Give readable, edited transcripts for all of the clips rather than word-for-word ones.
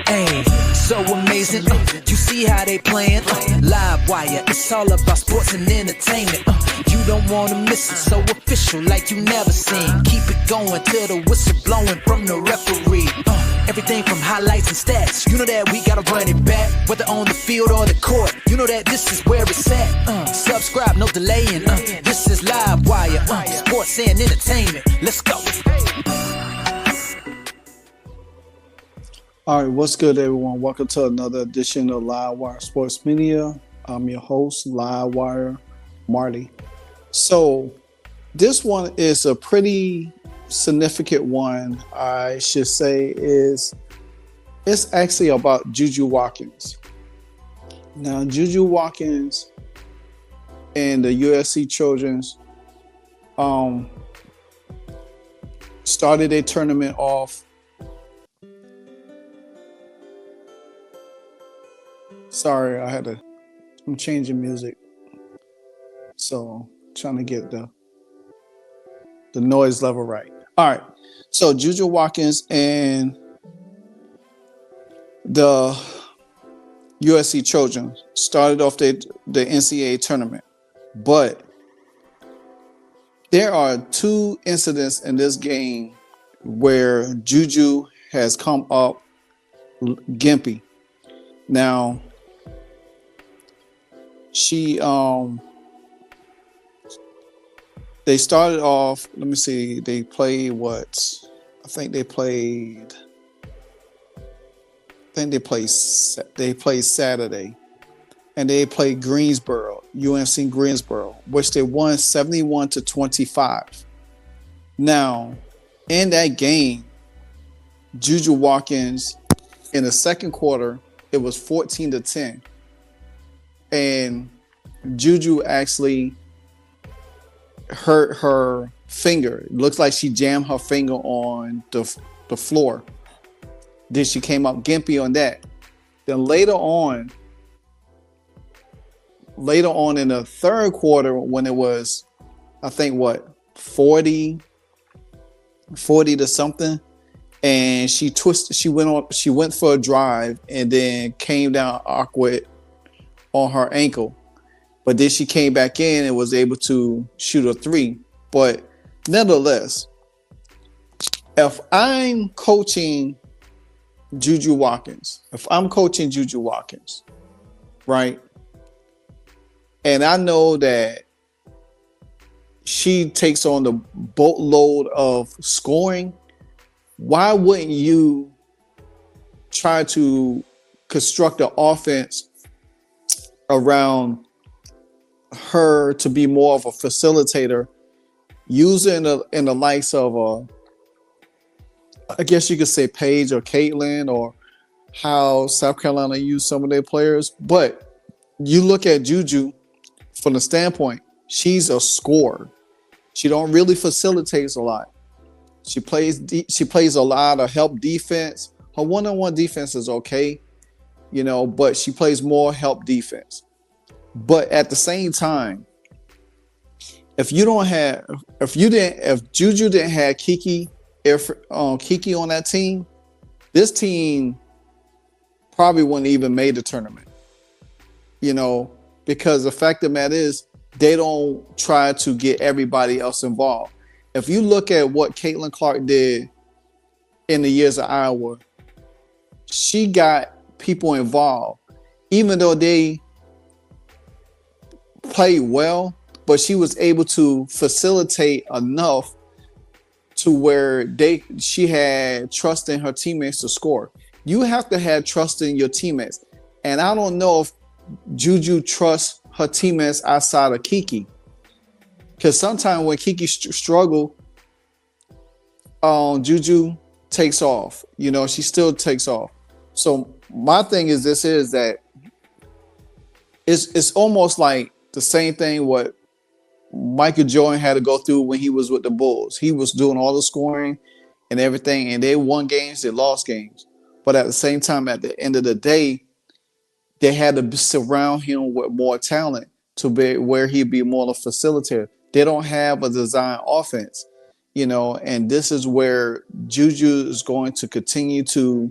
Hey, so amazing. You see how they playing? Live wire, it's all about sports and entertainment. You don't wanna miss it, so official like you never seen. Keep it going till the whistle blowing from the referee. Everything from highlights and stats, you know that we gotta run it back. Whether on the field or the court, you know that this is where it's at. Subscribe, no delaying. This is Live Wire, sports and entertainment. Let's go. All right, what's good, everyone? Welcome to another edition of Live Wire Sports Media. I'm your host, Live Wire Marty. So this one is a pretty significant one, I should say. It's actually about Juju Watkins. Now, Juju Watkins and the USC Trojans started a tournament off. Sorry, I'm changing music. So trying to get the noise level right. All right. So Juju Watkins and the USC Trojans started off the NCAA tournament. But there are two incidents in this game where Juju has come up gimpy. Now, they started off, let me see, they played Saturday, and they played Greensboro, UNC Greensboro, which they won 71-25. Now, in that game, Juju Watkins, in the second quarter, it was 14-10. And Juju actually hurt her finger. It looks like she jammed her finger on the floor. Then she came up gimpy on that. Then later on in the third quarter, when it was, I think 40 to something, and she went for a drive and then came down awkward on her ankle. But then she came back in and was able to shoot a three. But nevertheless, if I'm coaching Juju Watkins, right, and I know that she takes on the boatload of scoring, why wouldn't you try to construct an offense around her to be more of a facilitator, using in the likes of I guess you could say Paige or Caitlin, or how South Carolina used some of their players. But you look at Juju from the standpoint, she's a scorer. She don't really facilitate a lot. She plays a lot of help defense. Her one-on-one defense is okay, but she plays more help defense. But at the same time, if Juju didn't have Kiki on that team, this team probably wouldn't even made the tournament. Because the fact of the matter is, they don't try to get everybody else involved. If you look at what Caitlin Clark did in the years of Iowa, she got people involved, even though they played well, but she was able to facilitate enough to where she had trust in her teammates to score. You have to have trust in your teammates. And I don't know if Juju trusts her teammates outside of Kiki. Because sometimes when Kiki struggle, Juju takes off. She still takes off. So my thing is that it's almost like the same thing what Michael Jordan had to go through when he was with the Bulls. He was doing all the scoring and everything, and they won games, they lost games. But at the same time, at the end of the day, they had to surround him with more talent to be where he'd be more of a facilitator. They don't have a design offense, and this is where Juju is going to continue to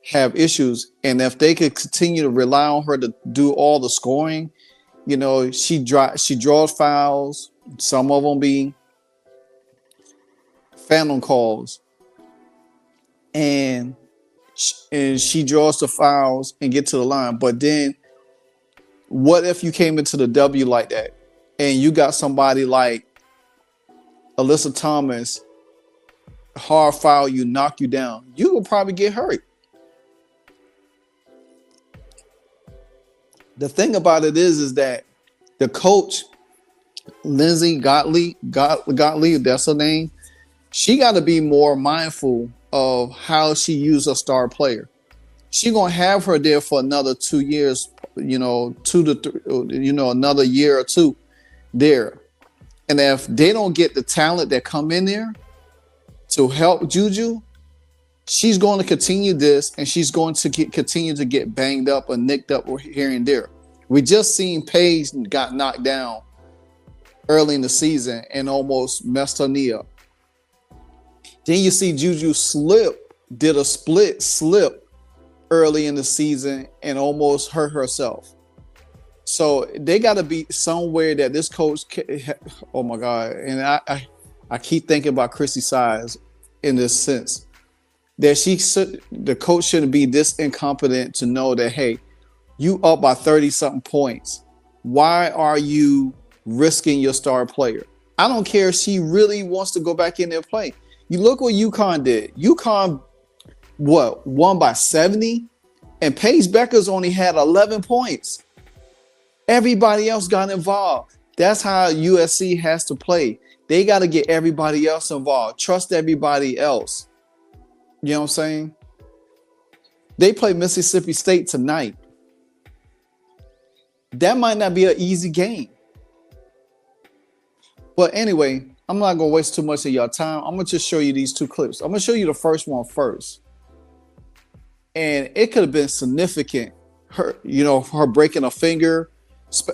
have issues. And if they could continue to rely on her to do all the scoring, she draws fouls. Some of them be phantom calls, and she draws the fouls and get to the line. But then, what if you came into the W like that, and you got somebody like Alyssa Thomas, hard foul you, knock you down, you will probably get hurt. The thing about it is that the coach, Lindsay Gottlieb, that's her name, she got to be more mindful of how she uses a star player. She gonna have her there for another 2 years, 2 to 3, another year or two there. And if they don't get the talent that come in there to help Juju, she's going to continue this, and she's going to continue to get banged up or nicked up here and there. We just seen Paige got knocked down early in the season and almost messed her knee up. Then you see Juju did a split slip early in the season and almost hurt herself. So they got to be somewhere that this coach oh my God. And I keep thinking about Chrissy Size in this sense, that the coach shouldn't be this incompetent to know that, hey, you up by 30-something points. Why are you risking your star player? I don't care if she really wants to go back in there and play. You look what UConn did. UConn, won by 70? And Paige Beckers only had 11 points. Everybody else got involved. That's how USC has to play. They got to get everybody else involved. Trust everybody else. You know what I'm saying? They play Mississippi State tonight. That might not be an easy game. But anyway, I'm not going to waste too much of your time. I'm going to just show you these two clips. I'm going to show you the first one first. And it could have been significant. Her breaking a finger.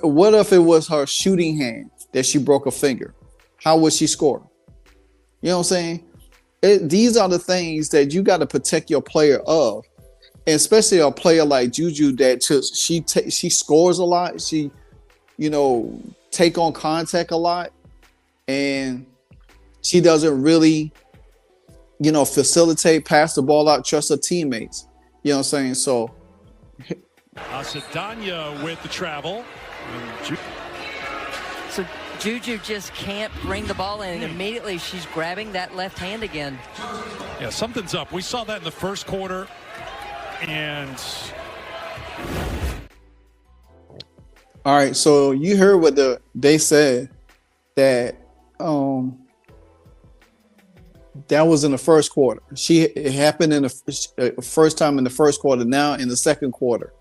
What if it was her shooting hand that she broke a finger? How would she score? You know what I'm saying? These are the things that you got to protect your player of. And especially a player like Juju that she scores a lot. She, take on contact a lot. And she doesn't really, facilitate, pass the ball out, trust her teammates. You know what I'm saying? So. Asadanya with the travel. So Juju just can't bring the ball in, and immediately she's grabbing that left hand again. Yeah, something's up. We saw that in the first quarter. And all right, so you heard what they said that that was in the first quarter. It happened in the first time in the first quarter, now in the second quarter.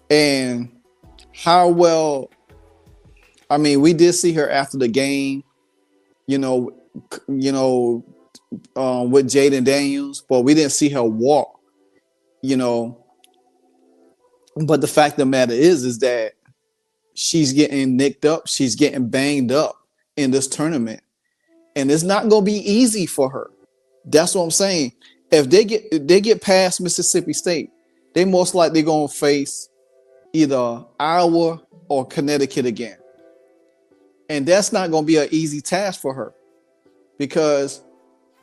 And how well, I mean, we did see her after the game, with Jaden Daniels, but we didn't see her walk, But the fact of the matter is that she's getting nicked up. She's getting banged up in this tournament. And it's not going to be easy for her. That's what I'm saying. If they get past Mississippi State, they most likely going to face either Iowa or Connecticut again. And that's not going to be an easy task for her because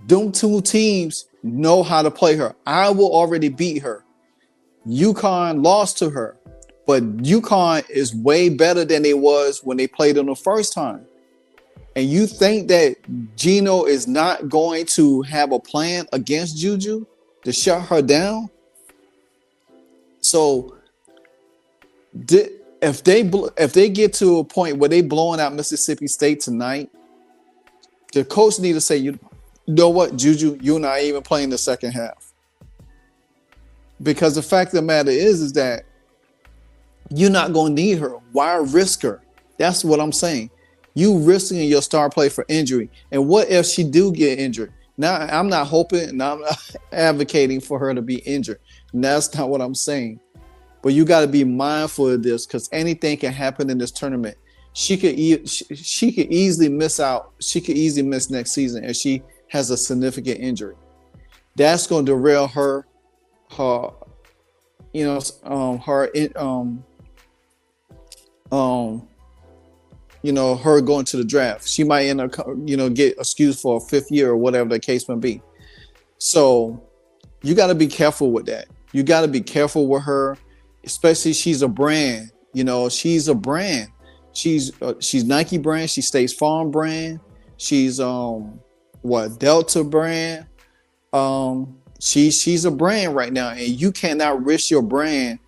them two teams know how to play her. Iowa already beat her. UConn lost to her, but UConn is way better than they was when they played them the first time. And you think that Gino is not going to have a plan against Juju to shut her down? So if they get to a point where they blowing out Mississippi State tonight, the coach need to say, you know what, Juju, you're not even playing the second half. Because the fact of the matter is that you're not going to need her. Why risk her? That's what I'm saying. You risking your star play for injury. And what if she do get injured? Now, I'm not hoping and I'm not advocating for her to be injured. And that's not what I'm saying. But you got to be mindful of this because anything can happen in this tournament. She could easily miss out. She could easily miss next season if she has a significant injury. That's going to derail her her, her going to the draft. She might end up, get excused for a 5th year or whatever the case may be. So you got to be careful with that. You got to be careful with her, especially she's a brand. She's a brand. She's Nike brand. She State Farm brand. She's Delta brand. She's a brand right now, and you cannot risk your brand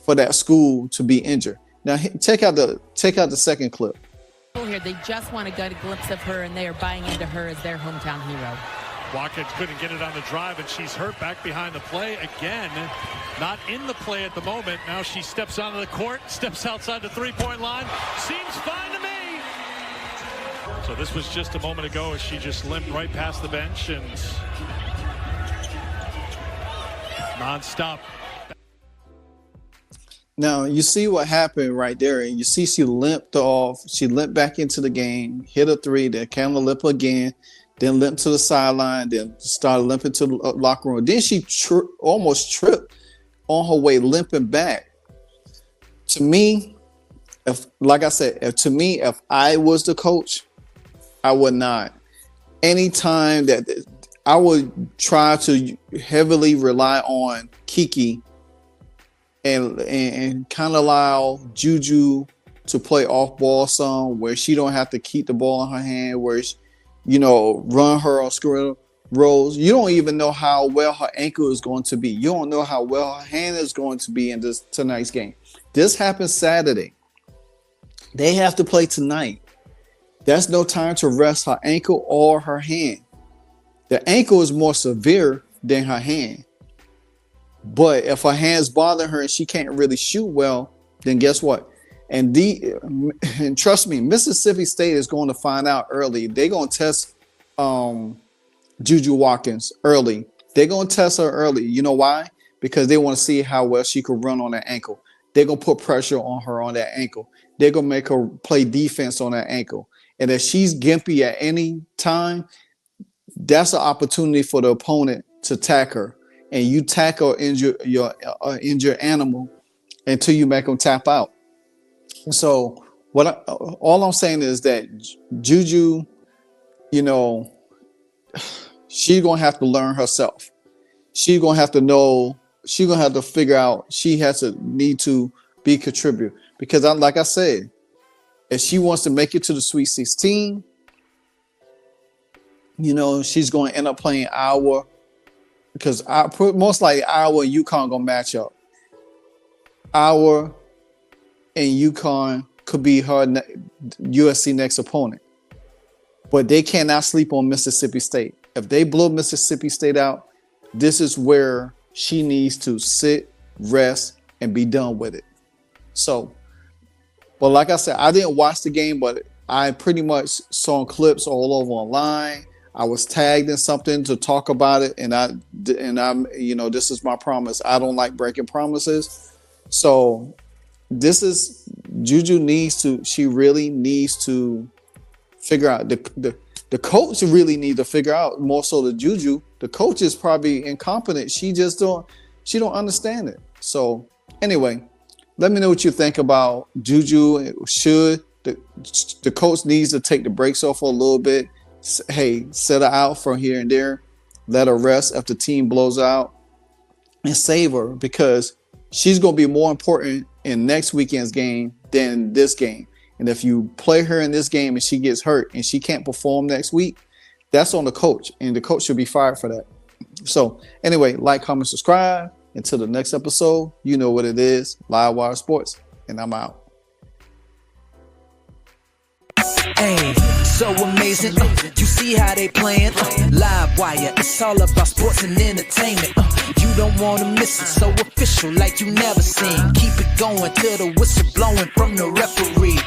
for that school to be injured. Now take out the second clip. Here, they just want to get a glimpse of her, and they are buying into her as their hometown hero. Watkins couldn't get it on the drive, and she's hurt back behind the play again. Not in the play at the moment. Now she steps onto the court, steps outside the three-point line. Seems fine to me. So this was just a moment ago as she just limped right past the bench and non-stop. Now, you see what happened right there. And you see she limped off. She limped back into the game, hit a 3, then kind of limp again, then limped to the sideline, then started limping to the locker room. Then she almost tripped on her way limping back. To me, if I was the coach, I would not. Anytime that I would try to heavily rely on Kiki and kind of allow Juju to play off ball some, where she don't have to keep the ball in her hand, where she, run her on screen rolls. You don't even know how well her ankle is going to be. You don't know how well her hand is going to be in tonight's game. This happens Saturday. They have to play tonight. There's no time to rest her ankle or her hand. The ankle is more severe than her hand. But if her hand's bothering her and she can't really shoot well, then guess what? And trust me, Mississippi State is going to find out early. They're going to test Juju Watkins early. They're going to test her early. You know why? Because they want to see how well she could run on that ankle. They're going to put pressure on her on that ankle. They're going to make her play defense on that ankle. And if she's gimpy at any time, that's an opportunity for the opponent to attack her. And you tackle your injured animal until you make them tap out. So all I'm saying is that Juju, she's gonna have to learn herself. She's gonna have to know. She's gonna have to figure out. She has to need to be a contributor because, like I said, if she wants to make it to the Sweet 16, she's going to end up playing Iowa. Because most likely Iowa and UConn gonna match up. Iowa and UConn could be her USC next opponent, but they cannot sleep on Mississippi State. If they blow Mississippi State out, this is where she needs to sit, rest, and be done with it. So, but like I said, I didn't watch the game, but I pretty much saw clips all over online. I was tagged in something to talk about it, and I'm, this is my promise. I don't like breaking promises. So she really needs to figure out the coach really needs to figure out more so the Juju. The coach is probably incompetent. She don't understand it. So anyway, let me know what you think about Juju. Should the coach needs to take the brakes off for a little bit? Hey, set her out from here and there, let her rest if the team blows out, and save her because she's going to be more important in next weekend's game than this game. And if you play her in this game and she gets hurt and she can't perform next week, that's on the coach, and the coach should be fired for that. So anyway, like, comment, subscribe. Until the next episode, you know what it is, Live Wire Sports, and I'm out. Hey, so amazing. You see how they playing? Live Wire, it's all about sports and entertainment. You don't want to miss it, so official like you never seen. Keep it going till the whistle blowing from the referee.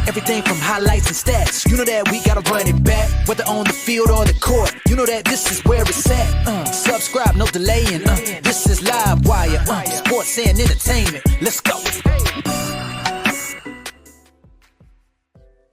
Everything from highlights and stats. You know that we gotta run it back, whether on the field or the court. You know that this is where it's at. Subscribe, no delaying. This is Live Wire, sports and entertainment. Let's go.